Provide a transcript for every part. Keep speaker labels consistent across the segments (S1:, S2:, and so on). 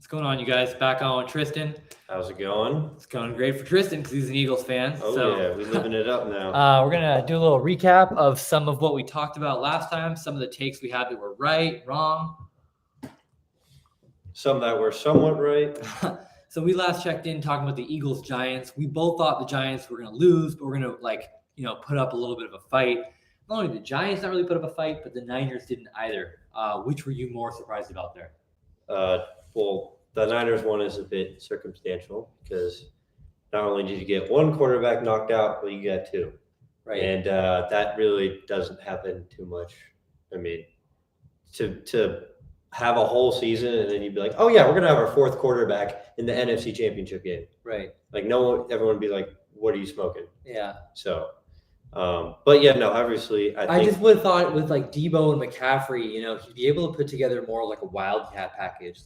S1: going on, you guys? Back on with Tristan.
S2: How's it going?
S1: It's going great for Tristan because he's an Eagles fan.
S2: Oh, yeah, we're living it up now.
S1: We're going to do a little recap of some of what we talked about last time, some of the takes we had that were right, wrong.
S2: Some that were somewhat right.
S1: So we last checked in talking about the Eagles-Giants. We both thought the Giants were going to lose, but we're going to, put up a little bit of a fight. Not only the Giants not really put up a fight, but the Niners didn't either. Which were you more surprised about there?
S2: Well, the Niners one is a bit circumstantial because not only did you get one quarterback knocked out, but you got two.
S1: Right.
S2: And that really doesn't happen too much. I mean, to have a whole season and then you'd be like, oh, yeah, we're going to have our fourth quarterback in the NFC Championship game.
S1: Right.
S2: Like, everyone would be like, what are you smoking?
S1: Yeah.
S2: So, but yeah, no, obviously,
S1: I just would have thought with like Debo and McCaffrey, he'd be able to put together more like a wildcat package,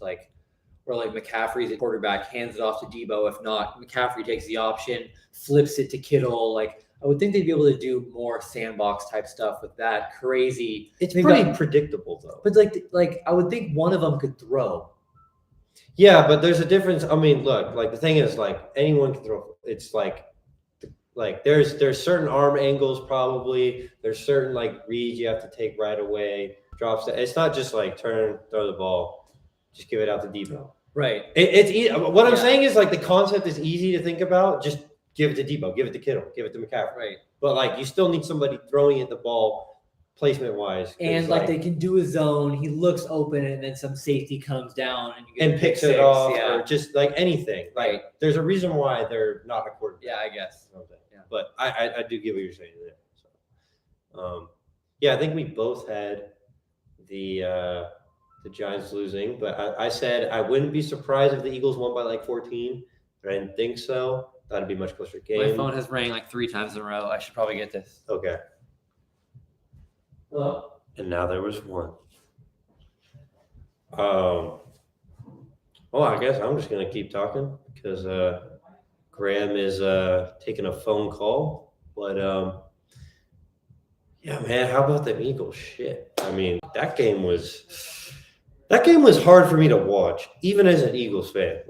S1: where McCaffrey's a quarterback, hands it off to Debo. If not, McCaffrey takes the option, flips it to Kittle. I would think they'd be able to do more sandbox type stuff with that crazy.
S2: It's pretty predictable though.
S1: But I would think one of them could throw.
S2: Yeah, but there's a difference. I mean, look, the thing is, anyone can throw. It's there's certain arm angles probably. There's certain reads you have to take right away. Drops. It's not just turn, throw the ball. Just give it out to Debo.
S1: Right.
S2: It's easy. What I'm saying is the concept is easy to think about. Just give it to Debo, give it to Kittle, give it to McCaffrey.
S1: Right.
S2: But you still need somebody throwing at the ball placement wise.
S1: And they can do a zone. He looks open, and then some safety comes down and you get
S2: picks it off,
S1: yeah.
S2: or just anything.
S1: Right.
S2: There's a reason why they're not a quarterback.
S1: Yeah, I guess.
S2: Yeah. But I do get what you're saying there. So, I think we both had the Giants losing, but I said I wouldn't be surprised if the Eagles won by 14, but I didn't think so. Thought it'd be a much closer game.
S1: My phone has rang 3 times in a row. I should probably get this.
S2: Okay.
S1: Hello?
S2: And now there was one. Well, I guess I'm just going to keep talking because Graham is taking a phone call. But, yeah, man, how about the Eagles? Shit. I mean, that game was hard for me to watch, even as an Eagles fan.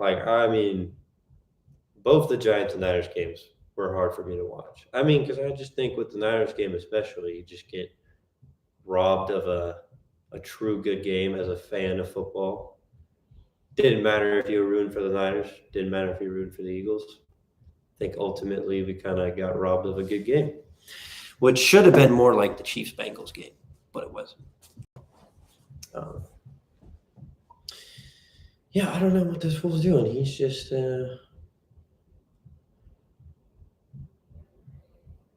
S2: Both the Giants and Niners games were hard for me to watch. I mean, because I just think with the Niners game especially, you just get robbed of a true good game as a fan of football. Didn't matter if you were rooting for the Niners. Didn't matter if you were rooting for the Eagles. I think ultimately we kind of got robbed of a good game, which should have been more like the Chiefs-Bengals game, but it wasn't. Yeah, I don't know what this fool's doing. He's just, I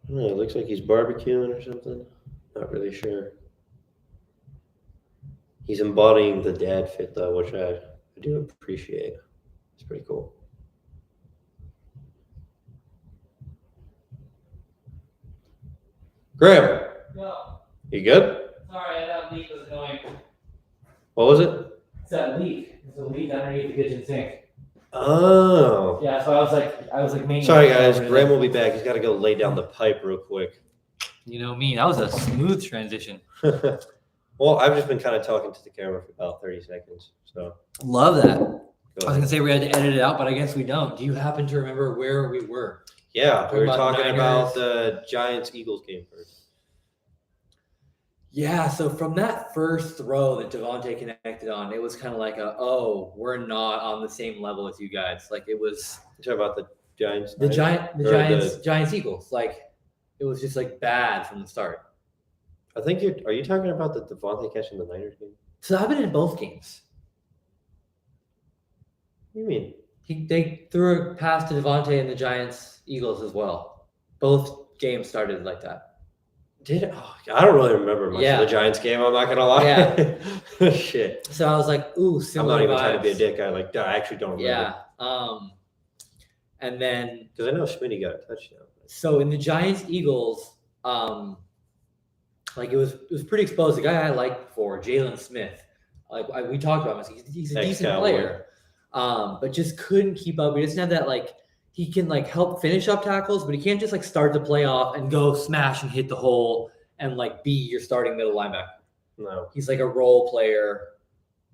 S2: don't know, it looks like he's barbecuing or something. Not really sure. He's embodying the dad fit, though, which I do appreciate. It's pretty cool. Graham.
S1: No.
S2: You good?
S1: Sorry, that leak was annoying.
S2: What was it?
S1: It's that leak. It's a leak underneath the kitchen sink.
S2: Oh.
S1: Yeah, so I was like,
S2: sorry guys, Graham will be back. He's got to go lay down the pipe real quick.
S1: You know me, that was a smooth transition.
S2: Well, I've just been kind of talking to the camera for about 30 seconds. So
S1: love that. I was gonna say we had to edit it out, but I guess we don't. Do you happen to remember where we were?
S2: Yeah, we were talking about
S1: Niners.
S2: the Giants-Eagles game first.
S1: Yeah, so from that first throw that Devontae connected on, it was kind of we're not on the same level as you guys. It was
S2: You talking about the Giants?
S1: Giants Eagles. It was just bad from the start.
S2: I think are you talking about the Devontae catch in the Niners game?
S1: So I've been in both games.
S2: What do you mean?
S1: They threw a pass to Devontae and the Giants Eagles as well. Both games started like that.
S2: I don't really remember much of the Giants game. I'm not gonna lie.
S1: Yeah.
S2: Shit.
S1: So I was like, ooh, similar
S2: I'm not even
S1: vibes.
S2: trying to be a dick. I actually don't remember.
S1: Yeah. And then
S2: because I know Schmitty got a touchdown.
S1: So in the Giants Eagles, it was pretty exposed. The guy I liked before, Jalen Smith, we talked about him. He's a decent player, but just couldn't keep up. He doesn't have that he can help finish up tackles, but he can't just start the play off and go smash and hit the hole and be your starting middle linebacker.
S2: No,
S1: he's a role player,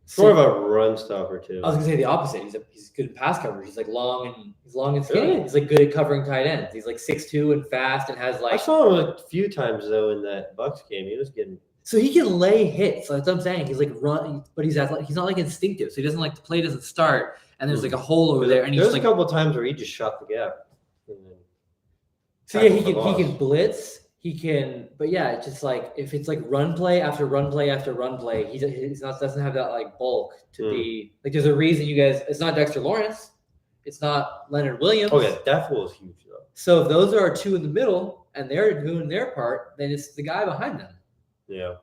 S2: It's more of a run stopper too.
S1: I was gonna say the opposite. He's good in pass coverage. He's like long and skinny.
S2: Really?
S1: He's like good at covering tight ends. He's like 6'2" and fast and has
S2: I
S1: like
S2: saw him a few times though in that Bucks game. He was getting.
S1: so he can lay hits. That's what I'm saying. He's like run, but he's athletic. He's not like instinctive. So he doesn't like the play doesn't start and there's like a hole over there and he's
S2: There's
S1: like
S2: a couple of times where he just shot the gap. And then
S1: so yeah,
S2: tackle for
S1: he can
S2: loss.
S1: blitz. He can, but yeah, it's just like if it's like run play after run play after run play, he's not doesn't have that like bulk to be like. There's a reason you guys. It's not Dexter Lawrence, it's not Leonard Williams.
S2: Oh yeah, that fool is huge though.
S1: So if those are our two in the middle and they're doing their part, then it's the guy behind them.
S2: Yeah.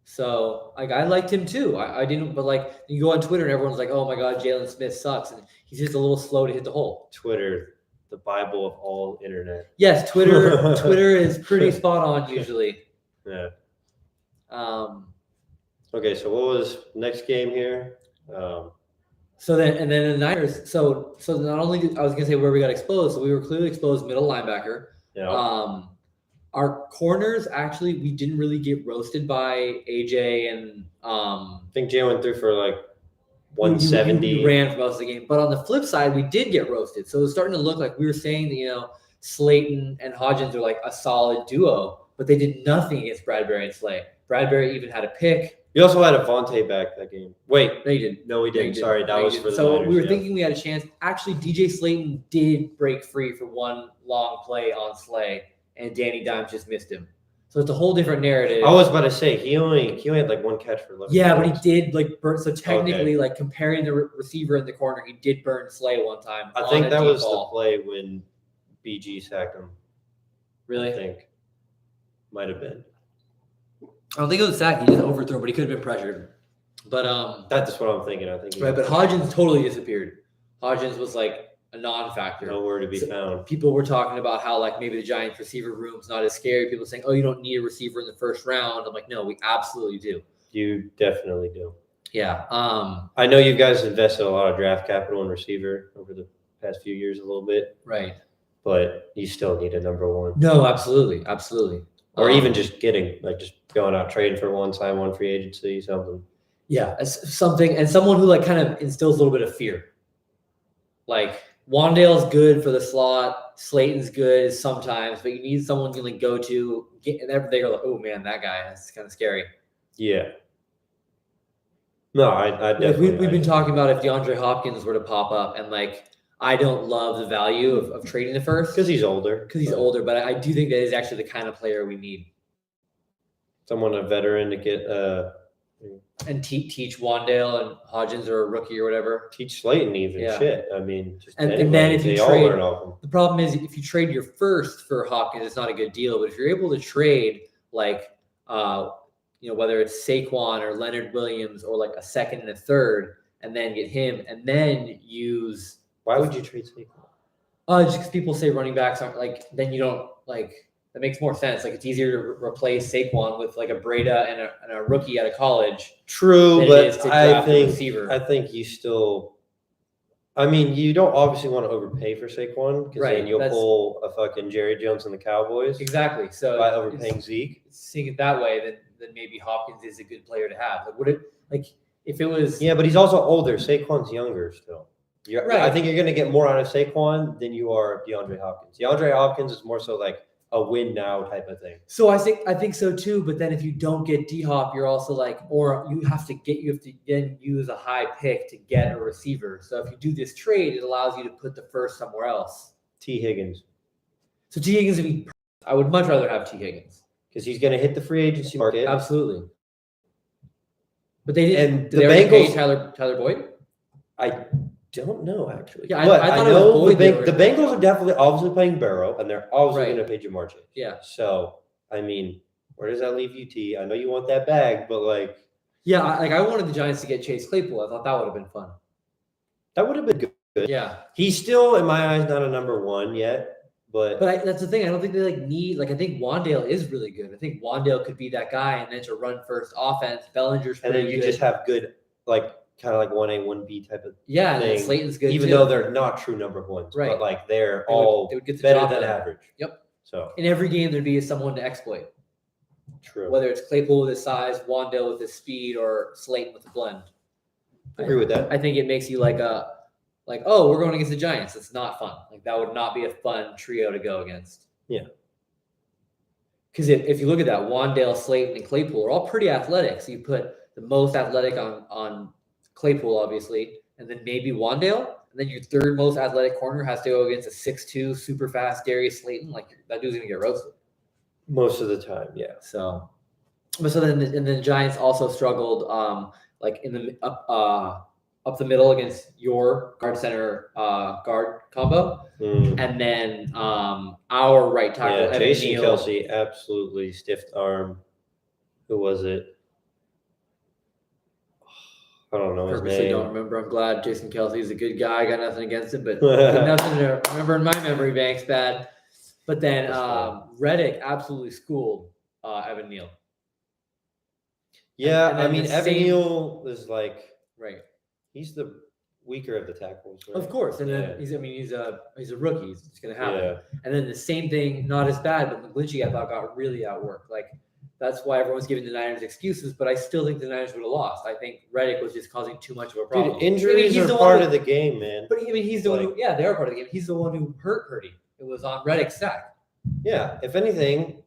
S1: So like I liked him too. I didn't, but like you go on Twitter and everyone's like, "Oh my God, Jalen Smith sucks," and he's just a little slow to hit the hole.
S2: Twitter, the Bible of all internet.
S1: Yes, Twitter is pretty spot on usually.
S2: Yeah.
S1: Um,
S2: Okay, so what was next game here?
S1: So then the Niners. So not only I was gonna say where we got exposed, so we were clearly exposed middle linebacker.
S2: Yeah.
S1: Our corners actually we didn't really get roasted by AJ and
S2: I think Jalen threw for like
S1: we
S2: 170.
S1: ran for most of the game. But on the flip side, we did get roasted. So it was starting to look like we were saying that Slayton and Hodgins are like a solid duo, but they did nothing against Bradbury and Slay. Bradbury even had a pick.
S2: You also had Avonte back that game. Wait,
S1: They didn't.
S2: no, we didn't.
S1: They
S2: Sorry,
S1: didn't.
S2: that
S1: They
S2: was
S1: didn't.
S2: for the
S1: So
S2: Niners,
S1: we were
S2: yeah.
S1: thinking we had a chance. Actually, DJ Slayton did break free for one long play on Slay, and Danny Dimes just missed him. So it's a whole different narrative.
S2: I was about to say he only had like one catch for 11.
S1: Yeah, but he
S2: yards.
S1: did like burn. So technically, like comparing the receiver in the corner, he did burn Slay one time.
S2: I
S1: on
S2: think
S1: a
S2: that
S1: deep
S2: was
S1: ball.
S2: the play when BG sacked him.
S1: Really?
S2: I think might have been.
S1: I don't think it was a sack. He just overthrew, but he could have been pressured. But
S2: That's what I'm thinking. I think
S1: right. But Hodgins totally disappeared. Hodgins was like a non-factor.
S2: nowhere to be found.
S1: People were talking about how like maybe the Giants receiver room's not as scary. People saying, "Oh, you don't need a receiver in the first round." I'm like, no, we absolutely do.
S2: You definitely do.
S1: Yeah.
S2: I know you guys invested a lot of draft capital in receiver over the past few years, a little bit,
S1: Right.
S2: but you still need a number one,
S1: No, absolutely, absolutely.
S2: or even just going out trading for one, sign one free agency, something.
S1: Yeah, it's something and someone who like kind of instills a little bit of fear. Like Wandale's good for the slot, Slayton's good sometimes, but you need someone you can like go to get and they go like, oh man, that guy, that's kind of scary.
S2: Yeah. No, I
S1: Like
S2: definitely.
S1: we've been talking about if DeAndre Hopkins were to pop up, and like I don't love the value of trading the first
S2: because he's older.
S1: because he's older, but I do think that is actually the kind of player we need.
S2: Someone, a veteran, to get
S1: And teach Wandale and Hodgins or a rookie or whatever.
S2: teach Slayton even
S1: Yeah.
S2: shit. I mean, just
S1: And
S2: anybody,
S1: then if you
S2: they all
S1: trade-
S2: learn off him.
S1: The problem is if you trade your first for Hopkins, it's not a good deal. But if you're able to trade like whether it's Saquon or Leonard Williams or like a second and a third, and then get him, and then use
S2: Why would you trade Saquon?
S1: just because people say running backs aren't like then you don't like that makes more sense. Like it's easier to replace Saquon with like a Breda and a rookie out of college
S2: True,
S1: than it is to
S2: but I
S1: draft a
S2: think
S1: receiver.
S2: you still. I mean, you don't obviously want to overpay for Saquon because
S1: Right,
S2: then you'll
S1: that's-
S2: pull a fucking Jerry Jones and the Cowboys
S1: Exactly. So
S2: by
S1: it's-
S2: overpaying Zeke.
S1: seeing it that way, then maybe Hopkins is a good player to have. Like would it like if it was
S2: Yeah, but he's also older. Saquon's younger still.
S1: Right.
S2: I think you're going to get more out of Saquon than you are DeAndre Hopkins. DeAndre Hopkins is more so like a win now type of thing.
S1: So I think so too. But then if you don't get D Hop, you're also like, or you have to then use a high pick to get a receiver. So if you do this trade, it allows you to put the first somewhere else.
S2: T. Higgins,
S1: So T Higgins would be. I would much rather have T Higgins.
S2: because he's going to hit the free agency market.
S1: Absolutely. But they didn't.
S2: And
S1: Did
S2: the
S1: they already pay
S2: Bengals-
S1: Tyler Boyd?
S2: I don't know actually.
S1: Yeah,
S2: but
S1: I
S2: I
S1: thought it was
S2: know
S1: Boyd they were
S2: the
S1: gonna
S2: Bengals
S1: pay.
S2: are definitely obviously playing Burrow, and they're obviously
S1: Right.
S2: going to pay Jamar Chase.
S1: Yeah.
S2: So I mean, where does that leave you, T? I know you want that bag, but like
S1: Yeah. I wanted the Giants to get Chase Claypool. I thought that would have been fun.
S2: that would have been good.
S1: Yeah.
S2: He's still, in my eyes, not a number one yet, but
S1: But that's the thing. I don't think they need I think Wandale is really good. I think Wandale could be that guy, and then to run first offense. Bellinger's
S2: and
S1: pretty
S2: then you
S1: good.
S2: just have good, like kind of like 1A, 1B type of
S1: yeah, and then
S2: thing,
S1: Slayton's good
S2: even
S1: too.
S2: though they're not true number ones,
S1: Right.
S2: but like they're
S1: They would-
S2: all
S1: they would get the
S2: better
S1: job
S2: than
S1: done.
S2: average.
S1: Yep.
S2: So
S1: In every game, there'd be someone to exploit,
S2: true.
S1: whether it's Claypool with his size, Wandale with his speed, or Slayton with the blend.
S2: I agree with that.
S1: I think it makes you like oh, we're going against the Giants. It's not fun. Like that would not be a fun trio to go against.
S2: Yeah.
S1: Because if you look at that, Wandale, Slayton, and Claypool are all pretty athletic. So you put the most athletic on Claypool, obviously, and then maybe Wandale, and then your third most athletic corner has to go against a 6'2", super fast Darius Slayton. Like that dude's gonna get roasted.
S2: Most of the time, yeah.
S1: So, but so then the Giants also struggled, like in the up the middle against your guard center guard combo, and then our right tackle.
S2: Yeah,
S1: Evan
S2: Jason
S1: Neal.
S2: Kelsey absolutely stiffed arm. Who was it? I don't know his
S1: Purposely
S2: name.
S1: don't remember. I'm glad Jason Kelsey is a good guy. I got nothing against him, but nothing to remember in my memory bank's bad. But then Reddick absolutely schooled Evan Neal.
S2: Yeah,
S1: and
S2: I
S1: then
S2: mean,
S1: the
S2: Evan
S1: same-
S2: Neal is like
S1: Right.
S2: he's the weaker of the tackles. Right?
S1: Of course. And then
S2: Yeah.
S1: he's a rookie. It's just gonna happen.
S2: Yeah.
S1: And then the same thing, not as bad, but McGlinchey I thought got really outworked. Like that's why everyone's giving the Niners excuses, but I still think the Niners would have lost. I think Reddick was just causing too much of a problem.
S2: Dude, injuries
S1: he's
S2: are
S1: the
S2: part
S1: one
S2: of the game, man.
S1: But I mean, he's the one who,
S2: Like-
S1: yeah, they are part of the game. He's the one who hurt Purdy. It was on Reddick's sack.
S2: Yeah, if anything,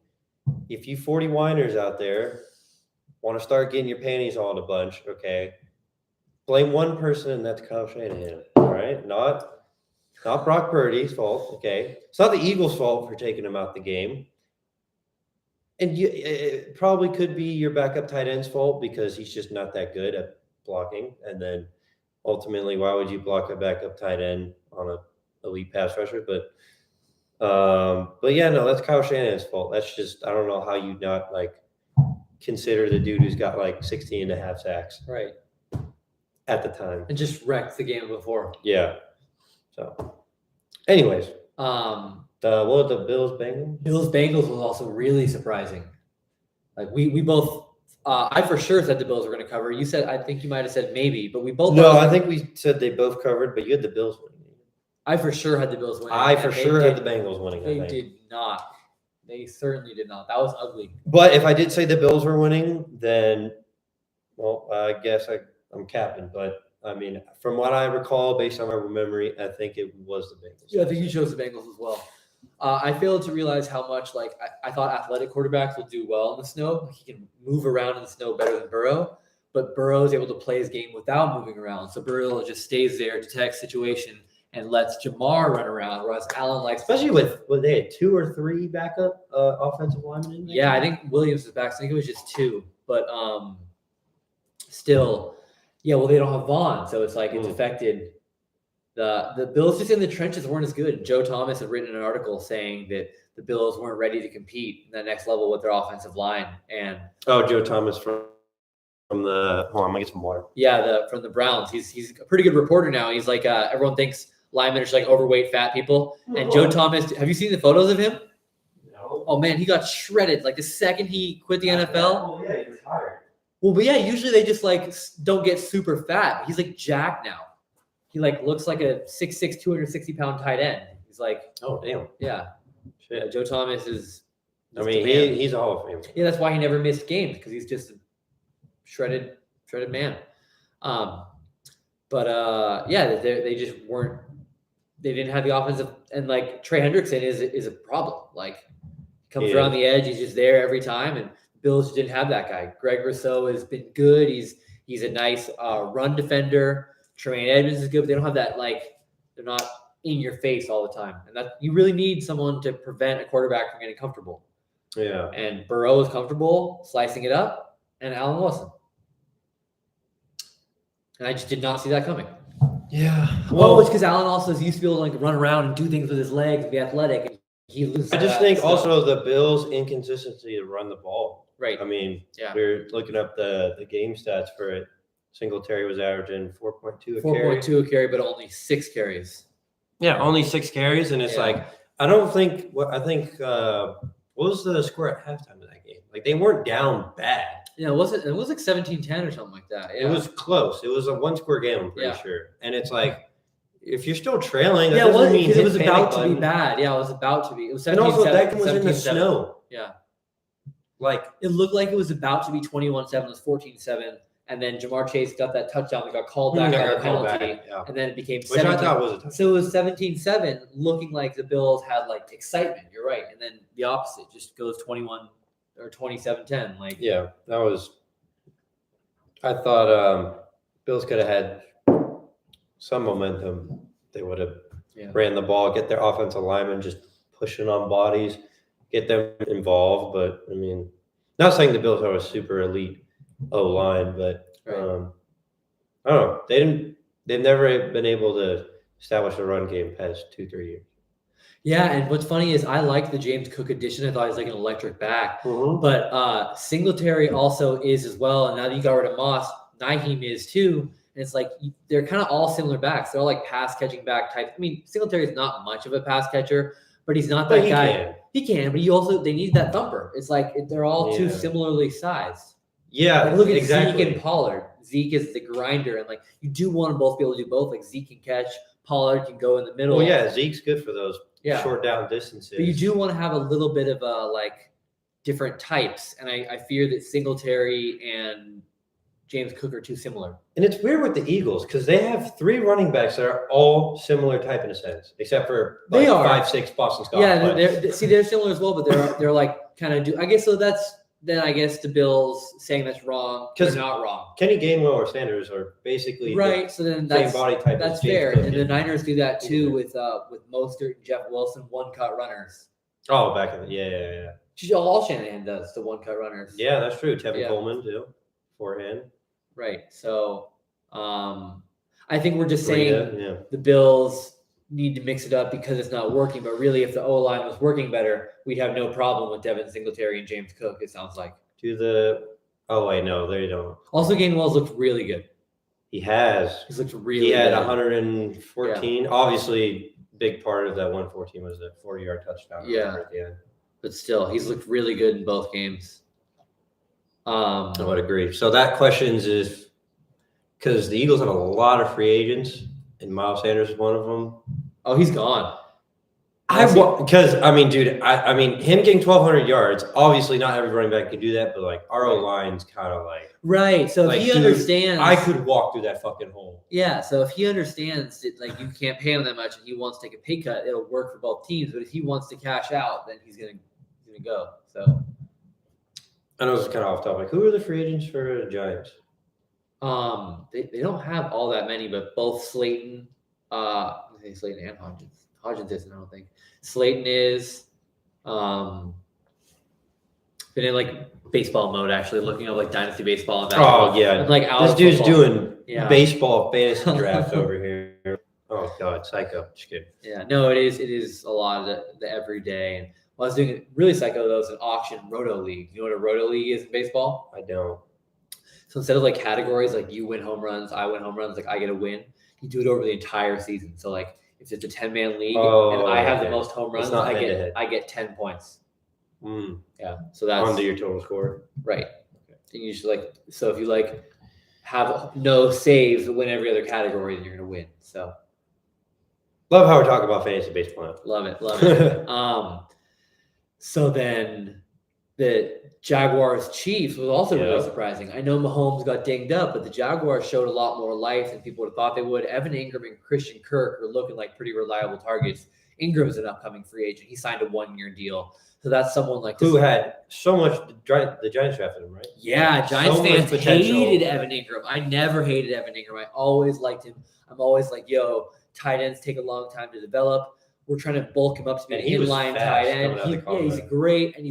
S2: if you 40 whiners out there want to start getting your panties all in a bunch, okay, blame one person, and that's Kyle Shanahan. All right, not Brock Purdy's fault. Okay, it's not the Eagles' fault for taking him out the game, and it probably could be your backup tight end's fault because he's just not that good at blocking. And then ultimately, why would you block a backup tight end on a elite pass rusher? But yeah, no, that's Kyle Shanahan's fault. That's just, I don't know how you not like consider the dude who's got like 16 and a half sacks
S1: Right.
S2: at the time.
S1: And just wrecked the game before.
S2: Yeah. So anyways,
S1: Um,
S2: what the Bills Bengals?
S1: Bills Bengals was also really surprising. Like we both, I for sure said the Bills were going to cover. You said, I think you might have said maybe, but we both.
S2: No, I think we said they both covered, but you had the Bills winning.
S1: I for sure had the Bills winning.
S2: I for
S1: and they
S2: sure had
S1: did-
S2: the Bengals winning. I
S1: They
S2: think.
S1: did not. They certainly did not. That was ugly.
S2: But if I did say the Bills were winning, then, well, I guess I'm capping. But I mean, from what I recall, based on my memory, I think it was the Bengals.
S1: Yeah, I think you chose the Bengals as well. I failed to realize how much like I thought athletic quarterbacks will do well in the snow. Like, he can move around in the snow better than Burrow, but Burrow is able to play his game without moving around. So Burrow just stays there, detects situation, and lets Jamar run around. Whereas Allen likes,
S2: Especially with when they had 2 or 3 backup offensive linemen in there.
S1: yeah, I think Williams is back. So I think it was just 2, but still, yeah. Well, they don't have Vaughn, so it's like it's affected. The Bills just in the trenches weren't as good. Joe Thomas had written an article saying that the Bills weren't ready to compete in the next level with their offensive line. And
S2: Oh, Joe Thomas from the. Hold on, I'm gonna get some water.
S1: yeah, from the Browns, he's a pretty good reporter now. He's like everyone thinks linemen are just like overweight fat people. And Joe Thomas, have you seen the photos of him?
S2: No.
S1: Oh man, he got shredded like the second he quit the NFL.
S2: Oh yeah, he retired.
S1: Well, but yeah, usually they just like don't get super fat. He's like jacked now. He like looks like a 6'6", 260-pound tight end. He's like,
S2: Oh damn.
S1: yeah,
S2: Shit.
S1: Joe Thomas is.
S2: I mean,
S1: the man.
S2: he's a Hall of Famer.
S1: Yeah, that's why he never missed games because he's just a shredded man. Yeah, they just weren't. They didn't have the offensive, and like Trey Hendrickson is a problem. Like comes
S2: Yeah.
S1: around the edge, he's just there every time, and Bills didn't have that guy. Greg Rousseau has been good. He's a nice run defender. Tremaine Edmonds is good, but they don't have that, like, they're not in your face all the time. And that you really need someone to prevent a quarterback from getting comfortable.
S2: Yeah.
S1: And Burrow is comfortable slicing it up, and Allen wasn't. And I just did not see that coming.
S2: Yeah.
S1: Well, it's because Allen also is used to be able to like run around and do things with his legs and be athletic. And he loses.
S2: I just
S1: that
S2: think
S1: stuff.
S2: also the Bills' inconsistency to run the ball.
S1: Right.
S2: I mean,
S1: Yeah.
S2: we're looking up the game stats for it. Singletary was averaging 4.2 a carry.
S1: 4.2 a carry, but only 6 carries.
S2: Yeah, only 6 carries, and it's
S1: Yeah.
S2: like I think what was the score at halftime of that game? Like they weren't down bad.
S1: Yeah, it was like 17-10 or something like that. Yeah.
S2: It was close. It was a 1-score game, I'm pretty
S1: Yeah.
S2: sure. And it's like if you're still trailing, that
S1: Yeah, it
S2: doesn't
S1: was
S2: mean
S1: because it
S2: hit
S1: was
S2: panic
S1: about to be
S2: button.
S1: bad. Yeah, it was about to be. It was
S2: And
S1: 17-7.
S2: also that game was in the
S1: 17-7.
S2: snow.
S1: Yeah.
S2: Like
S1: It looked like it was about to be 21-7. It was 14-7. and then Jamar Chase got that touchdown that got called
S2: That
S1: back by
S2: got
S1: the
S2: called
S1: penalty,
S2: back, yeah.
S1: and then it became
S2: Which I
S1: 17.
S2: thought was a touchdown.
S1: So it was 17-7, looking like the Bills had like excitement. You're right, and then the opposite just goes 21 or 27-10. Like
S2: Yeah, that was. I thought Bills could have had some momentum. They would have ran the ball, get their offensive linemen just pushing on bodies, get them involved. But I mean, not saying the Bills are a super elite O line, but
S1: Right.
S2: I don't know. They've never been able to establish a run game past 2-3 years.
S1: Yeah, and what's funny is I like the James Cook addition. I thought he was like an electric back. But Singletary also is as well. And now that you got rid of Moss, Nyheim is too. And it's like they're kind of all similar backs. They're all like pass catching back type. I mean, Singletary is not much of a pass catcher, but he's not that guy. He can, but they need that thumper. It's like they're all too similarly sized.
S2: Yeah,
S1: like, look at
S2: exactly.
S1: Zeke and Pollard. Zeke is the grinder, and like you do want to both be able to do both. Like Zeke can catch, Pollard can go in the middle.
S2: Well, yeah, Zeke's good for those short down distances.
S1: But you do want to have a little bit of a like different types, and I fear that Singletary and James Cook are too similar.
S2: And it's weird with the Eagles because they have 3 running backs that are all similar type in a sense, except for like
S1: they are
S2: 5'6" Boston Scott.
S1: Yeah, they're similar as well, but they're like kind of do. I guess so. Then I guess the Bills saying that's wrong. They're not wrong.
S2: Kenny Gainwell or Sanders are basically
S1: right. So then that's
S2: same body type.
S1: That's fair. And the Niners do that too with Mostert and Jeff Wilson, one-cut runners.
S2: Oh, back in the yeah.
S1: All Shanahan does the one-cut runners.
S2: Yeah, that's true. Tevin Coleman too, forehand.
S1: Right. So I think we're just saying the Bills need to mix it up because it's not working. But really, if the O-line was working better, we'd have no problem with Devin Singletary and James Cook, it sounds like.
S2: Oh, wait, no, they don't.
S1: Also, Gainwell's looked really good.
S2: He has.
S1: He's looked really good.
S2: He had 114. Yeah. Obviously, big part of that 114 was the 40-yard touchdown.
S1: Yeah.
S2: At the end.
S1: But still, he's looked really good in both games.
S2: I would agree. So that questions is because the Eagles have a lot of free agents, and Miles Sanders is one of them.
S1: Oh, he's gone.
S2: Because I mean, dude, I mean, him getting 1,200 yards. Obviously, not every running back can do that, but like our O line's kind of like
S1: right. So
S2: like,
S1: if he understands,
S2: I could walk through that fucking hole.
S1: Yeah. So if he understands that, like you can't pay him that much, and he wants to take a pay cut, it'll work for both teams. But if he wants to cash out, then he's gonna go. So
S2: I know it's kind of off topic. Who are the free agents for the Giants?
S1: They don't have all that many, but both Slayton, Slayton and Hodgins. Hodgins isn't, I don't think. Slayton is. Been in like baseball mode, actually looking up like dynasty baseball and basketball.
S2: Oh yeah,
S1: and, like
S2: this dude's
S1: football.
S2: Doing baseball fantasy draft over here. Oh god, psycho. Just kidding.
S1: Yeah, no, it is a lot of the everyday. And while I was doing it really psycho, though, was an auction roto league. You know what a roto league is in baseball?
S2: I don't.
S1: So instead of like categories, like you win home runs, I win home runs, like I get a win, you do it over the entire season. So like if it's a 10-man league and I have the most home runs, I get 10 points. Yeah. So that's
S2: under your total score.
S1: Right. Okay. And you should so if you have no saves but win every other category, then you're gonna win. So
S2: love how we're talking about fantasy baseball.
S1: Love it. So then the Jaguars Chiefs was also really surprising. I know Mahomes got dinged up, but the Jaguars showed a lot more life than people would have thought they would. Evan Ingram and Christian Kirk are looking like pretty reliable targets. Ingram's an upcoming free agent. He signed a 1-year deal. So that's someone like
S2: who had so much. The Giants drafted him, right?
S1: Yeah, Giants fans hated Evan Ingram. I never hated Evan Ingram. I always liked him. I'm always like, yo, tight ends take a long time to develop. We're trying to bulk him up to be an inline tight end. He's great, and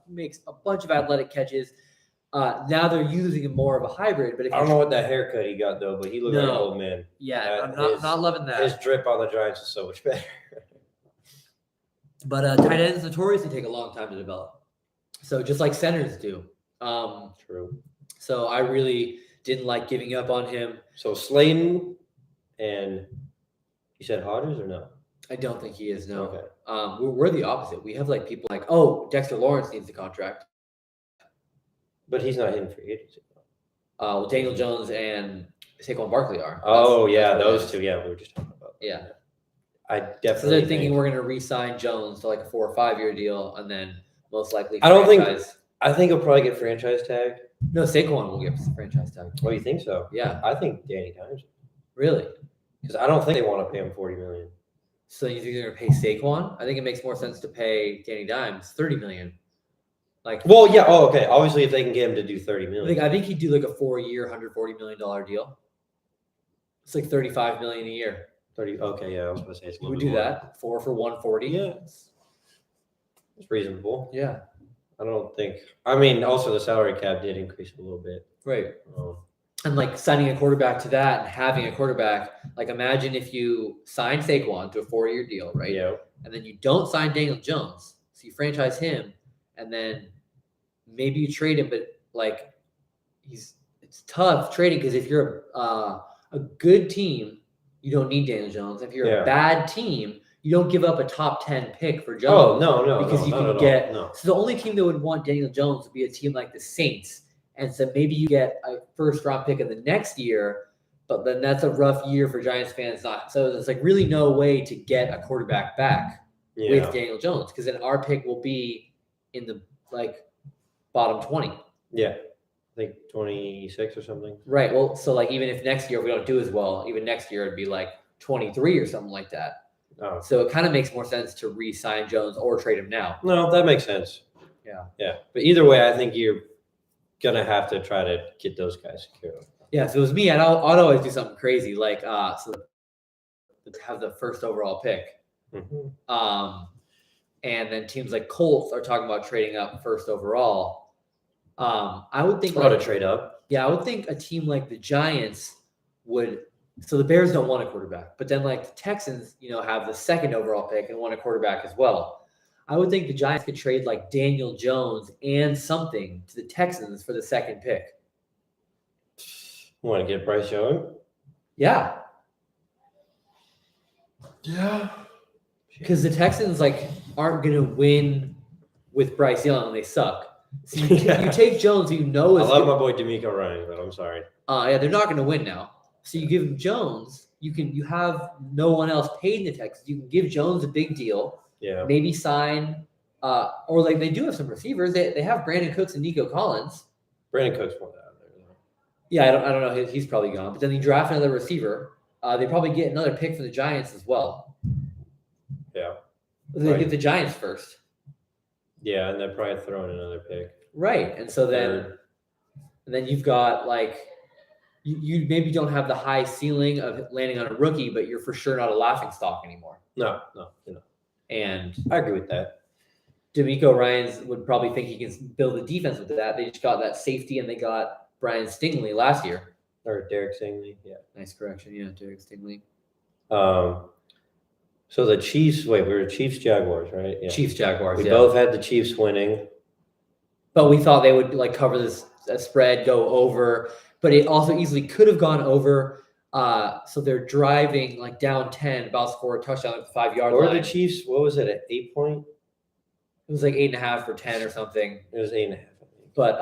S1: makes a bunch of athletic catches. Now they're using him more of a hybrid. But
S2: I don't know what that haircut he got though, but he looked like an old man.
S1: Yeah, I'm not loving that.
S2: His drip on the Giants is so much better.
S1: But tight ends notoriously take a long time to develop. So just like centers do.
S2: True. So
S1: I really didn't like giving up on him.
S2: So Slayton and you said Hodges or no?
S1: I don't think he is, no.
S2: Okay.
S1: We're the opposite. We have like people like, oh, Dexter Lawrence needs a contract.
S2: But he's not hitting free agency.
S1: Well, Daniel Jones and Saquon Barkley are.
S2: That's those two. Yeah, we were just talking about.
S1: Yeah.
S2: I definitely
S1: So they're thinking we're going to re-sign Jones to like a 4 or 5 year deal, and then most likely
S2: I think he'll probably get franchise tagged.
S1: No, Saquon will get franchise tag.
S2: What do you think so?
S1: Yeah,
S2: I think Danny Dimes,
S1: really.
S2: because I don't think they want to pay him $40 million.
S1: So you think they're gonna pay Saquon? I think it makes more sense to pay Danny Dimes $30 million. Like,
S2: Well, yeah. Oh, okay. Obviously, if they can get him to do $30 million.
S1: I think he'd do like a 4-year, $140 million deal. It's like $35 million a year.
S2: 30. Okay, yeah. I was going to say it's a
S1: We
S2: little
S1: would
S2: bit
S1: do
S2: more.
S1: that 4 for 140.
S2: Yeah. It's reasonable.
S1: Yeah.
S2: I don't think. I mean, also the salary cap did increase a little bit.
S1: Right.
S2: Um,
S1: And like signing a quarterback to that and having a quarterback, like imagine if you sign Saquon to a 4-year deal, right?
S2: Yeah.
S1: And then you don't sign Daniel Jones. So you franchise him and then maybe you trade him, but like it's tough trading because if you're a good team, you don't need Daniel Jones. If you're
S2: Yeah.
S1: a bad team, you don't give up a top 10 pick for
S2: Oh
S1: Jones.
S2: no,
S1: because you
S2: not
S1: can
S2: at all.
S1: get
S2: No.
S1: So the only team that would want Daniel Jones would be a team like the Saints. And so maybe you get a first-round pick in the next year, but then that's a rough year for Giants fans. So there's like really no way to get a quarterback back
S2: Yeah.
S1: with Daniel Jones because then our pick will be in the like bottom 20.
S2: Yeah. I think 26 or something.
S1: Right. Well, so like even if next year we don't do as well, even next year it'd be like 23 or something like that.
S2: Oh.
S1: So it kind of makes more sense to re-sign Jones or trade him now.
S2: No, that makes sense.
S1: Yeah.
S2: Yeah. But either way, I think you're gonna have to try to get those guys secured.
S1: Yeah, so it was me. I'd always do something crazy, like so to have the first overall pick.
S2: Mm-hmm.
S1: And then teams like Colts are talking about trading up first overall. I would think
S2: to trade up.
S1: Yeah, I would think a team like the Giants would. So the Bears don't want a quarterback, but then like the Texans, have the second overall pick and want a quarterback as well. I would think the Giants could trade like Daniel Jones and something to the Texans for the second pick.
S2: Want to get Bryce Young?
S1: Yeah.
S2: Yeah.
S1: Because the Texans aren't gonna win with Bryce Young; they suck. So you take Jones,
S2: I
S1: is
S2: love my boy D'Amico Ryan, but I'm sorry.
S1: Yeah, they're not gonna win now. So you give him Jones. You have no one else paid in the Texans. You can give Jones a big deal.
S2: Yeah.
S1: Maybe sign, or like they do have some receivers. They have Brandon Cooks and Nico Collins.
S2: Brandon Cooks went out there.
S1: Yeah, I don't know. He's probably gone. But then they draft another receiver. They probably get another pick from the Giants as well.
S2: Yeah.
S1: They
S2: Right.
S1: get the Giants first.
S2: Yeah, and they're probably throwing another pick.
S1: Right. And so then
S2: Third.
S1: and then you've got you maybe don't have the high ceiling of landing on a rookie, but you're for sure not a laughing stock anymore.
S2: No.
S1: And
S2: I agree with that.
S1: D'Amico Ryans would probably think he can build a defense with that. They just got that safety and they got Brian Stingley last year.
S2: Or Derek Stingley. Yeah.
S1: Nice correction. Yeah, Derek Stingley.
S2: So the Chiefs, we were Chiefs Jaguars, right? Yeah.
S1: Chiefs Jaguars.
S2: We
S1: Yeah.
S2: both had the Chiefs winning.
S1: But we thought they would cover this spread, go over, but it also easily could have gone over. So they're driving down 10, about to score a touchdown at the 5-yard
S2: Or
S1: line.
S2: the Chiefs, what was it, at 8 point?
S1: It was 8.5 for 10 or something.
S2: It was 8.5.
S1: But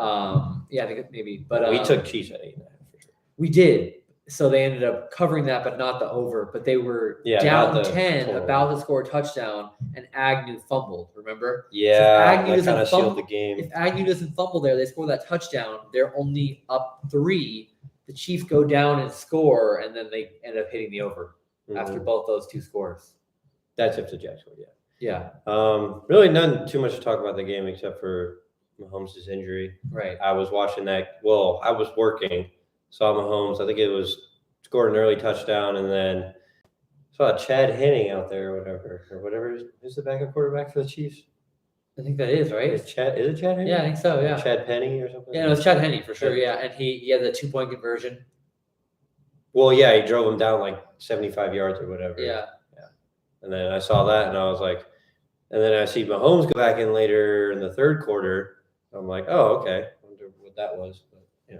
S1: yeah, I think maybe. But
S2: we took Chiefs at 8.5 for sure.
S1: We did. So they ended up covering that, but not the over. But they were down 10,
S2: total.
S1: about to score a touchdown, and Agnew fumbled. Remember?
S2: Yeah,
S1: Agnew
S2: that
S1: doesn't
S2: kind of sealed
S1: fumble-
S2: the game.
S1: If Agnew doesn't fumble there, they score that touchdown. They're only up 3. The Chiefs go down and score, and then they end up hitting the over after both those two scores.
S2: That's if the Jags scored, yeah.
S1: Yeah,
S2: Really none too much to talk about the game except for Mahomes' injury.
S1: right.
S2: I was watching that. Well, I was working, saw Mahomes. I think it was scored an early touchdown, and then saw Chad Henne out there or whatever. Who's the backup quarterback for the Chiefs?
S1: I think that is, right?
S2: Is it Chad Henne?
S1: Yeah, I think so, yeah.
S2: Chad Penny or something?
S1: Yeah, no, it's Chad Henne for sure, yeah. And he had the 2-point conversion.
S2: Well, yeah, he drove him down 75 yards or whatever.
S1: Yeah.
S2: And then I saw that, and I was like, and then I see Mahomes go back in later in the third quarter. I'm like, oh, okay. I wonder what that was. But yeah.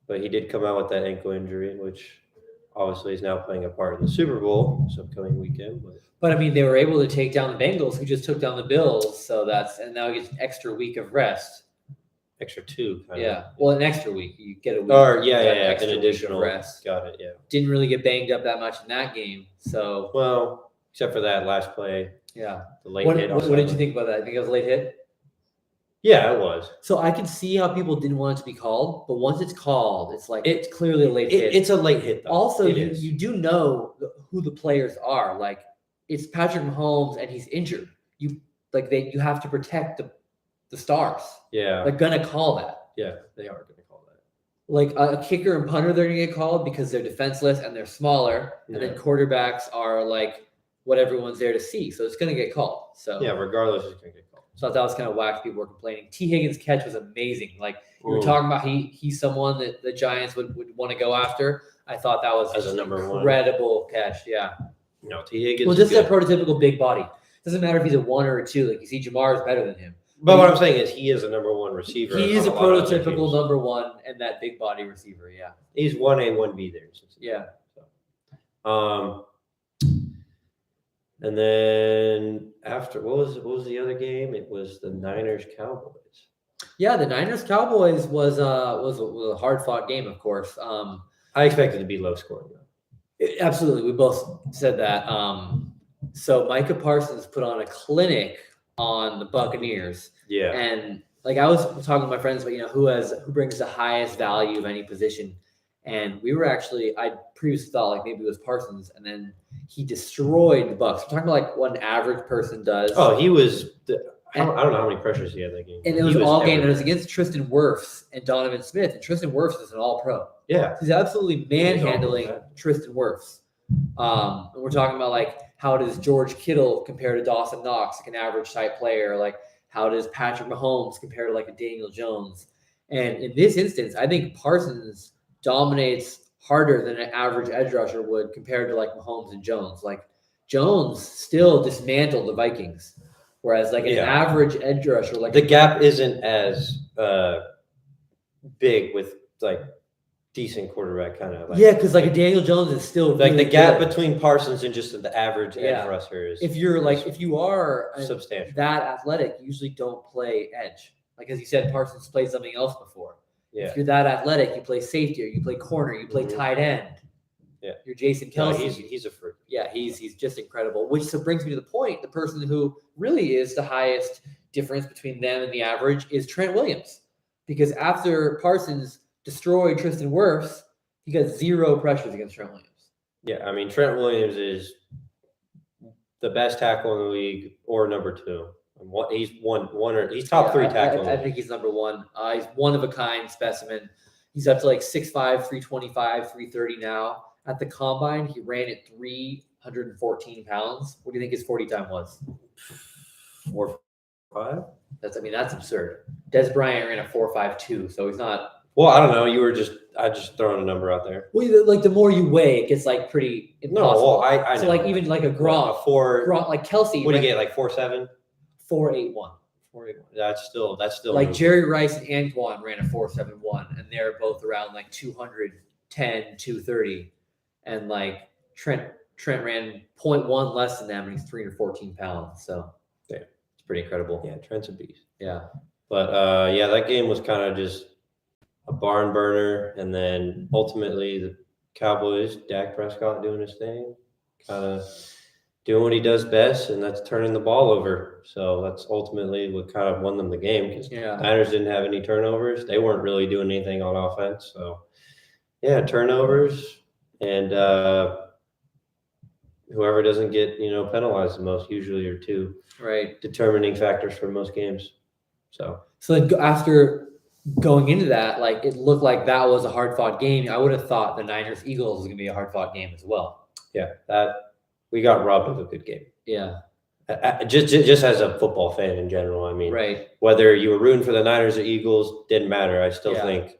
S2: But he did come out with that ankle injury, which obviously is now playing a part in the Super Bowl this upcoming weekend.
S1: But I mean, they were able to take down the Bengals, who just took down the Bills. So and now he gets an extra week of rest.
S2: Extra 2, kind
S1: Yeah.
S2: of.
S1: Well, an extra week. You get a week.
S2: Or,
S1: you got an
S2: an
S1: extra week of
S2: additional
S1: rest.
S2: Got it, yeah.
S1: Didn't really get banged up that much in that game. So,
S2: Well, except for that last play,
S1: yeah.
S2: the late
S1: What
S2: hit.
S1: did you think about that? I think it was a late hit.
S2: Yeah, it was.
S1: So I can see how people didn't want it to be called, but once it's called, it's like it's clearly a late hit.
S2: It's a late hit, though.
S1: Also,
S2: It is.
S1: you do know who the players are. Like it's Patrick Mahomes, and he's injured. You have to protect the stars.
S2: Yeah.
S1: They're gonna call that.
S2: Yeah, they are going to call that.
S1: Like a kicker and punter, they're gonna get called because they're defenseless and they're smaller, and then quarterbacks are like what everyone's there to see. So it's gonna get called. So
S2: Yeah, regardless, it's going to get called.
S1: so that was kind of whack. People were complaining. T. Higgins' catch was amazing. Like you were talking about, he's someone that the Giants would want to go after. I thought that was
S2: As a number one.
S1: incredible catch. Yeah.
S2: No, T. Higgins.
S1: Well,
S2: is
S1: just
S2: good.
S1: that prototypical big body. Doesn't matter if he's a 1 or a 2. Like you see, Jamar is better than him.
S2: But what I'm saying is he is a number one receiver.
S1: He is a
S2: on lot of other
S1: prototypical
S2: teams.
S1: number 1 and that big body receiver. Yeah.
S2: He's 1A, 1B there.
S1: Yeah.
S2: And then after what was the other game? It was the Niners Cowboys.
S1: Yeah, the Niners Cowboys was a hard fought game, of course.
S2: I expected it to be low scoring though.
S1: Absolutely, we both said that. So Micah Parsons put on a clinic on the Buccaneers,
S2: Yeah.
S1: and like I was talking to my friends about who brings the highest value of any position, and we were actually I previously thought like maybe it was Parsons, and then he destroyed the Bucs. We're talking about like what an average person does.
S2: Oh, he was. I don't know how many pressures he had that game.
S1: And it was all game, and it was against Tristan Wirfs and Donovan Smith. And Tristan Wirfs is an all-pro.
S2: Yeah.
S1: He's absolutely manhandling
S2: He's all-pro.
S1: Tristan Wirfs. And we're talking about like how does George Kittle compare to Dawson Knox, like an average type player? Like how does Patrick Mahomes compare to like a Daniel Jones? And in this instance, I think Parsons dominates harder than an average edge rusher would compared to like Mahomes and Jones. Like Jones still dismantled the Vikings. Whereas like an average edge rusher, like
S2: the gap isn't as big with like decent quarterback kind of. Like,
S1: because like a Daniel Jones is still
S2: like
S1: really
S2: the gap
S1: good.
S2: between Parsons and just the average edge rusher is.
S1: If you are
S2: substantial,
S1: that athletic, you usually don't play edge. Like as you said, Parsons played something else before.
S2: Yeah.
S1: If you're that athletic, you play safety or you play corner, you play tight end.
S2: Yeah.
S1: You're Jason Kelsey.
S2: No, he's a freak.
S1: Yeah, he's just incredible. Which so brings me to the point: the person who really is the highest difference between them and the average is Trent Williams, because after Parsons destroyed Tristan Wirfs, he got 0 pressures against Trent Williams.
S2: Yeah, I mean Trent Williams is the best tackle in the league, or number 2. He's he's top 3 tackle.
S1: I think he's number 1. He's one of a kind specimen. He's up to like 6'5", 325, 330 now. At the combine, he ran at 314 pounds. What do you think his 40 time was?
S2: 4.5.
S1: That's absurd. Des Bryant ran a 4.52, so he's not.
S2: Well, I don't know. I just throwing a number out there.
S1: Well, like the more you weigh, it gets like pretty impossible.
S2: No, well, I
S1: so
S2: know.
S1: like even like a Gronk, like Kelsey.
S2: What do you get? Like 4.7?
S1: 4.81.
S2: 4.81. That's still
S1: like Jerry Rice and Antoine ran a 4.71, and they're both around like 210, 230. And like Trent ran 0.1 less than them, and he's 314 pounds. So it's pretty incredible.
S2: Yeah, Trent's a beast.
S1: Yeah.
S2: But that game was kind of just a barn burner, and then ultimately the Cowboys, Dak Prescott doing his thing, kind of doing what he does best, and that's turning the ball over. So that's ultimately what kind of won them the game, because Niners didn't have any turnovers. They weren't really doing anything on offense. So turnovers. And whoever doesn't get, penalized the most usually are 2 determining factors for most games. So
S1: then after going into that, like it looked like that was a hard fought game. I would have thought the Niners Eagles was going to be a hard fought game as well.
S2: Yeah, that we got robbed of a good game.
S1: Yeah.
S2: Just as a football fan in general, I mean, whether you were rooting for the Niners or Eagles, didn't matter. I still think.